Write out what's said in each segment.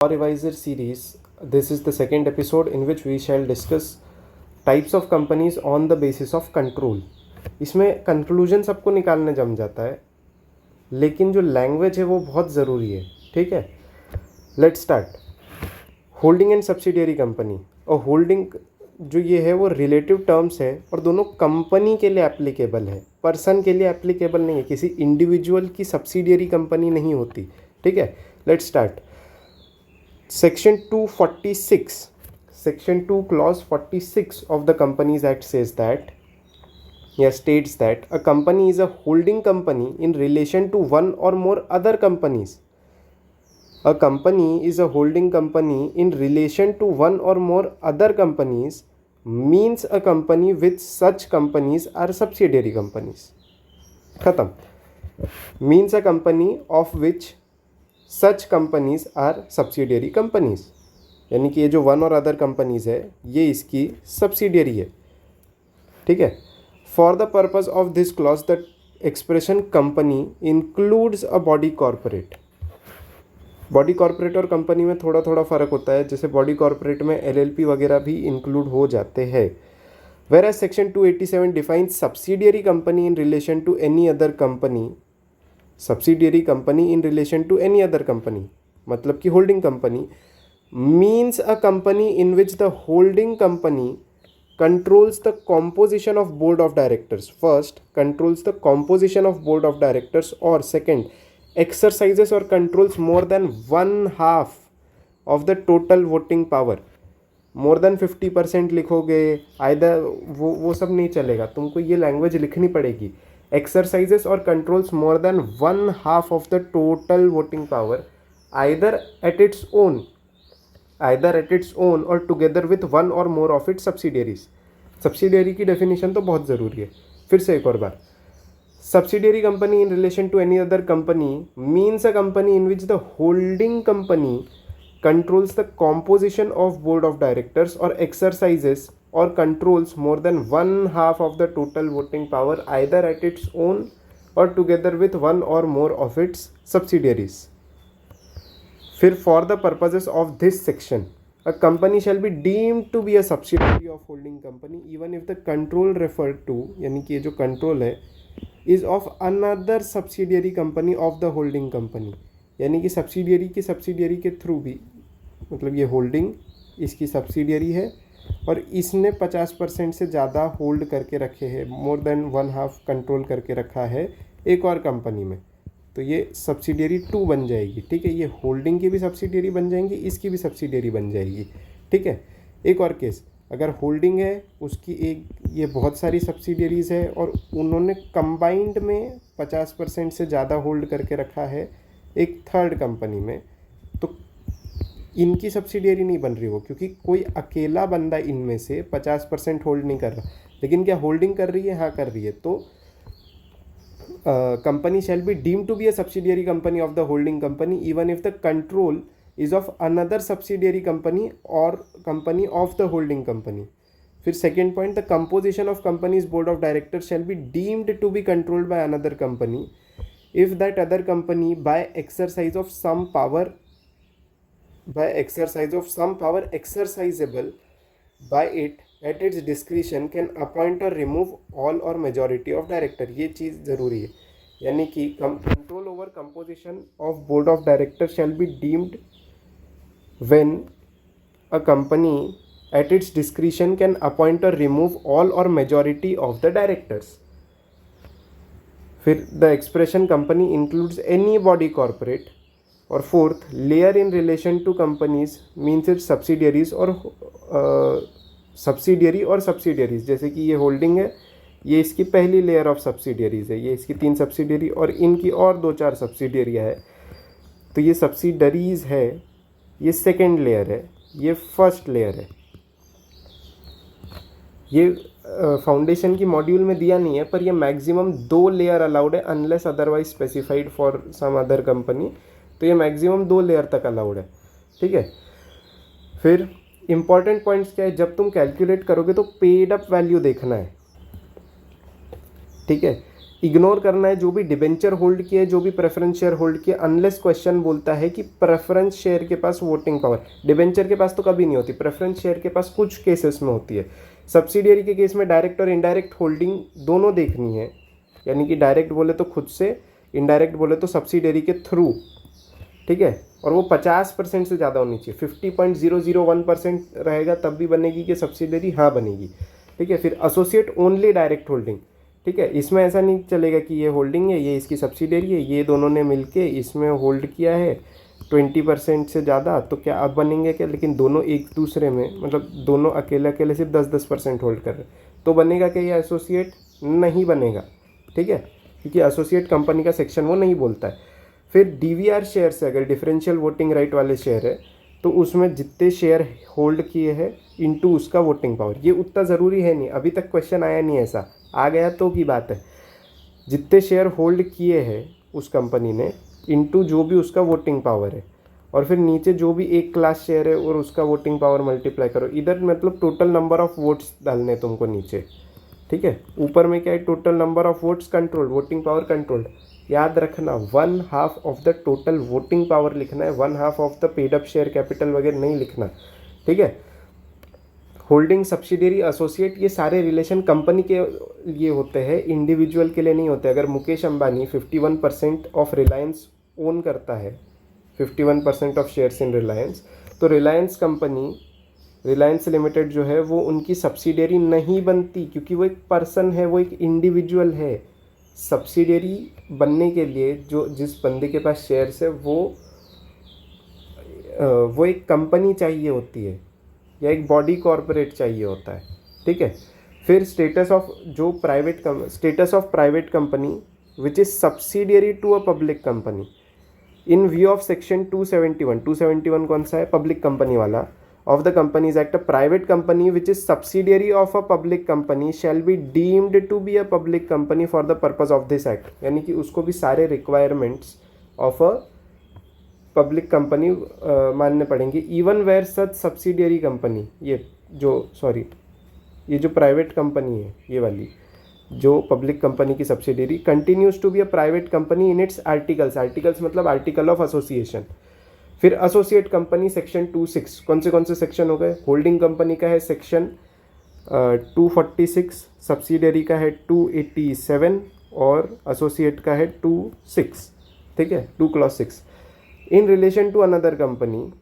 Our revisor series. This is the second episode in which we shall discuss types of companies on the basis of control. इसमें conclusion सबको निकालने जम जाता है, लेकिन जो लैंग्वेज है वो बहुत ज़रूरी है. ठीक है, let's start. Holding and subsidiary company. और होल्डिंग जो ये है वो रिलेटिव टर्म्स है और दोनों कंपनी के लिए एप्लीकेबल है, पर्सन के लिए एप्लीकेबल नहीं है. किसी इंडिविजुअल की सब्सिडियरी कंपनी नहीं होती. ठीक है, let's start. Section 246, Section 2 Clause 46 of the Companies Act states that a company is a holding company in relation to one or more other companies. A company is a holding company in relation to one or more other companies means a company with such companies are subsidiary companies. खत्म. Means a company of which such companies are subsidiary companies. यानी कि ये जो one और other companies है ये इसकी subsidiary है. ठीक है. For the purpose of this clause the expression company includes a body corporate. Body corporate और कंपनी में थोड़ा थोड़ा फ़र्क होता है. जैसे बॉडी कॉर्पोरेट में LLP वगैरह भी इंक्लूड हो जाते हैं. Where as section 287 defines subsidiary company in relation to any other company. Subsidiary company in relation to any other company मतलब कि holding company means a company in which the holding company controls the composition of board of directors. First, controls the composition of board of directors, और second, exercises or controls more than 1/2 of the total voting power. More than 50% लिखोगे either वो सब नहीं चलेगा. तुमको ये language लिखनी पड़ेगी. Exercises or controls more than 1/2 of the total voting power either at its own or together with one or more of its subsidiaries. Subsidiary की डेफिनेशन तो बहुत ज़रूरी है. फिर से एक और बार. Subsidiary company in relation to any other company means a company in which the holding company controls the composition of board of directors or exercises or controls more than 1/2 of the total voting power either at its own or together with one or more of its subsidiaries. फिर for the purposes of this section a company shall be deemed to be a subsidiary of holding company even if the control referred to यानी कि ये जो control है is of another subsidiary company of the holding company. यानी कि subsidiary के through भी, मतलब ये होल्डिंग इसकी सब्सिडियरी है और इसने 50% से ज़्यादा होल्ड करके रखे हैं, मोर देन 1/2 कंट्रोल करके रखा है एक और कंपनी में, तो ये सब्सिडियरी 2 बन जाएगी. ठीक है, ये होल्डिंग की भी सब्सिडियरी बन जाएंगी, इसकी भी सब्सिडियरी बन जाएगी. ठीक है. एक और केस, अगर होल्डिंग है उसकी ये बहुत सारी सब्सिडियरीज़ है और उन्होंने कंबाइंड में 50% से ज़्यादा होल्ड करके रखा है एक थर्ड कंपनी में, तो इनकी सब्सिडियरी नहीं बन रही वो, क्योंकि कोई अकेला बंदा इनमें से 50% होल्ड नहीं कर रहा. लेकिन क्या होल्डिंग कर रही है? हाँ कर रही है. तो company shall be deemed to be a subsidiary company of the holding company even if the control is of another subsidiary company और company of the holding company. फिर second point, the composition of companies board of directors shall be deemed to be controlled by another company if that other company by exercise of some power exercisable by it at its discretion can appoint or remove all or majority of director. ये चीज़ ज़रूरी है. यानी कि control over composition of board of directors shall be deemed when a company at its discretion can appoint or remove all or majority of the directors. फिर the expression company includes any body corporate. और fourth, layer in relation to companies means its subsidiaries और subsidiaries. जैसे कि ये holding है, ये इसकी पहली लेयर ऑफ सब्सिडियरीज है, ये इसकी 3 सब्सिडियरी और इनकी और 2-4 सब्सिडियरियाँ है. तो ये सब्सिडरीज है, ये सेकेंड लेयर है, ये फर्स्ट लेयर है. ये फाउंडेशन की मॉड्यूल में दिया नहीं है, पर ये मैक्सिमम 2 लेयर अलाउड है unless otherwise specified for some other company. तो ये मैक्सिमम 2 लेयर तक अलाउड है. ठीक है. फिर इंपॉर्टेंट पॉइंट्स क्या है, जब तुम कैलकुलेट करोगे तो पेड अप वैल्यू देखना है. ठीक है. इग्नोर करना है जो भी डिबेंचर होल्ड किया है, जो भी प्रेफरेंस शेयर होल्ड किया, अनलेस क्वेश्चन बोलता है कि प्रेफरेंस शेयर के पास वोटिंग पावर, डिबेंचर के पास तो कभी नहीं होती, प्रेफरेंस शेयर के पास कुछ केसेस में होती है। सब्सिडियरी के केस में डायरेक्ट और इनडायरेक्ट होल्डिंग दोनों देखनी है, यानी कि डायरेक्ट बोले तो खुद से, इनडायरेक्ट बोले तो सब्सिडियरी के थ्रू, ठीक है। और वो 50% से ज़्यादा होनी चाहिए, 50.001% रहेगा तब भी बनेगी कि सब्सिडियरी, हाँ बनेगी, ठीक है। फिर एसोसिएट ओनली डायरेक्ट होल्डिंग, ठीक है, इसमें ऐसा नहीं चलेगा कि ये होल्डिंग है, ये इसकी सब्सिडियरी है, ये दोनों ने मिलके इसमें होल्ड किया है 20% से ज़्यादा, तो क्या अब बनेंगे क्या, लेकिन दोनों एक दूसरे में, मतलब दोनों अकेले अकेले सिर्फ 10-10% होल्ड कर रहे हैं, तो बनेगा क्या ये एसोसिएट, नहीं बनेगा, ठीक है, क्योंकि एसोसिएट कंपनी का सेक्शन वो नहीं बोलता है। फिर डीवीआर शेयर से, अगर डिफरेंशियल वोटिंग राइट वाले शेयर है तो उसमें जितने शेयर होल्ड किए हैं इनटू उसका वोटिंग पावर, ये उतना ज़रूरी है नहीं, अभी तक क्वेश्चन आया नहीं, ऐसा आ गया तो की बात है। जितने शेयर होल्ड किए हैं उस कंपनी ने इनटू जो भी उसका वोटिंग पावर है, और फिर नीचे जो भी एक क्लास शेयर है और उसका वोटिंग पावर मल्टीप्लाई करो, इधर मतलब टोटल नंबर ऑफ वोट्स डालने तुमको नीचे, ठीक है। ऊपर में क्या है, total number of votes control, voting power controlled, याद रखना 1/2 of the total voting power लिखना है, 1/2 of the paid up share capital वगैरह नहीं लिखना, ठीक है। होल्डिंग, सब्सिडियरी, एसोसिएट, ये सारे रिलेशन कंपनी के लिए होते हैं, इंडिविजुअल के लिए नहीं होते। अगर मुकेश अंबानी 51% ऑफ रिलायंस ओन करता है, 51% ऑफ शेयर्स इन रिलायंस, तो रिलायंस कंपनी, रिलायंस लिमिटेड जो है वो उनकी सब्सिडियरी नहीं बनती, क्योंकि वो एक पर्सन है, वो एक इंडिविजुअल है। सब्सिडियरी बनने के लिए जो जिस बंदे के पास शेयर्स है वो एक कंपनी चाहिए होती है या एक बॉडी कॉरपोरेट चाहिए होता है, ठीक है। फिर status of private company which is subsidiary to a public company in view of section 271 कौन सा है, पब्लिक कंपनी वाला, of the Companies Act, a private company which is subsidiary of a public company shall be deemed to be a public company for the purpose of this act, यानी कि उसको भी सारे requirements of a public company मानने पड़ेंगे, even where such subsidiary company, ये जो private company है, ये वाली जो पब्लिक कंपनी की subsidiary continues to be a private company in its articles मतलब आर्टिकल ऑफ एसोसिएशन। फिर एसोसिएट कंपनी सेक्शन 26, कौन से सेक्शन हो गए, होल्डिंग कंपनी का है सेक्शन 246, सब्सिडियरी का है 287 और एसोसिएट का है 26, ठीक है, 2 clause 6। In relation to another company,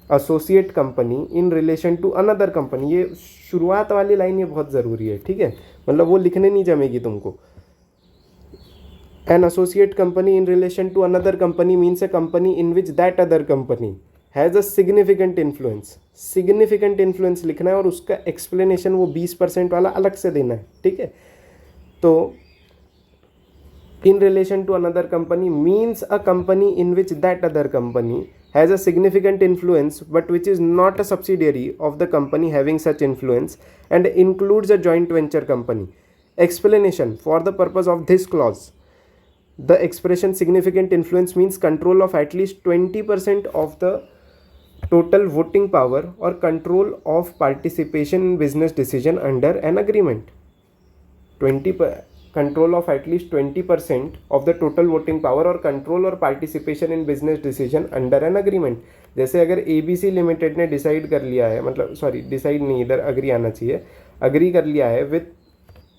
associate company in relation to another company, ये शुरुआत वाली लाइन ये बहुत ज़रूरी है, ठीक है, मतलब वो लिखने नहीं जमेगी तुमको। An associate company in relation to another company means a company in which that other company has a significant influence। significant influence लिखना है और उसका explanation वो 20% वाला अलग से देना है, ठीक है। तो in relation to another company means a company in which that other company has a significant influence but which is not a subsidiary of the company having such influence and includes a joint venture company। Explanation for the purpose of this clause, the expression significant influence means control of at least 20% of the total voting power or control of participation in business decision under an agreement। control of at least 20% of the total voting power और control और participation in business decision under an agreement। जैसे अगर ABC limited ने decide कर लिया है, मतलब sorry decide नहीं, इधर अग्री आना चाहिए, अग्री कर लिया है विथ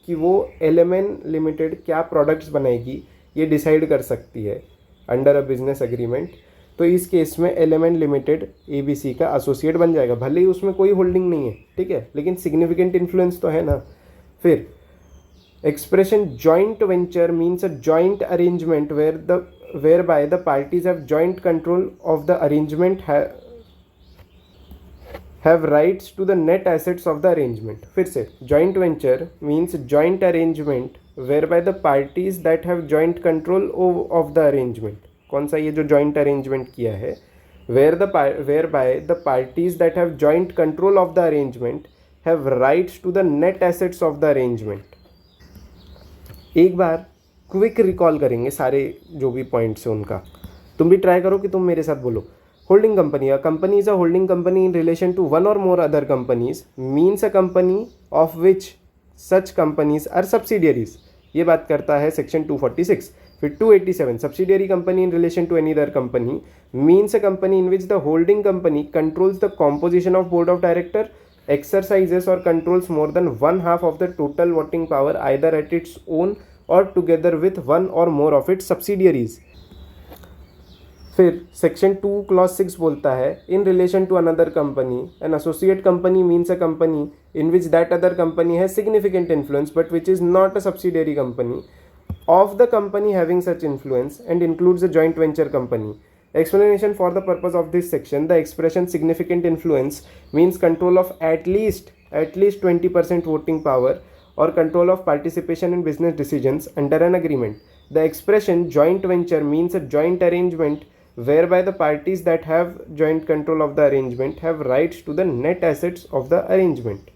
कि वो LMN लिमिटेड क्या प्रोडक्ट्स बनाएगी, ये डिसाइड कर सकती है अंडर अ बिजनेस एग्रीमेंट, तो इस केस में LMN लिमिटेड ABC का एसोसिएट बन जाएगा, भले ही उसमें कोई होल्डिंग नहीं है, ठीक है, लेकिन सिग्निफिकेंट इन्फ्लुएंस तो है ना। फिर expression joint venture means a joint arrangement whereby the parties have joint control of the arrangement, have rights to the net assets of the arrangement। फिर से joint venture means joint arrangement whereby the parties that have joint control of the arrangement, कौन सा ये जो joint arrangement किया है, whereby the parties that have joint control of the arrangement have rights to the net assets of the arrangement। एक बार quick recall करेंगे सारे जो भी पॉइंट्स हैं उनका, तुम भी ट्राई करो कि तुम मेरे साथ बोलो। Holding company, a company is a holding company in relation to one or more other companies, means a company of which such companies are subsidiaries। ये बात करता है सेक्शन 246. फिर 287 subsidiary company in relation to any other company means a company in which the holding company controls the composition of board of director, exercises or controls more than one half of the total voting power either at its own or together with one or more of its subsidiaries. फिर section 2 clause 6 बोलता है in relation to another company an associate company means a company in which that other company has significant influence but which is not a subsidiary company of the company having such influence and includes a joint venture company. Explanation for the purpose of this section: the expression significant influence means control of at least 20% voting power or control of participation in business decisions under an agreement. The expression joint venture means a joint arrangement whereby the parties that have joint control of the arrangement have rights to the net assets of the arrangement.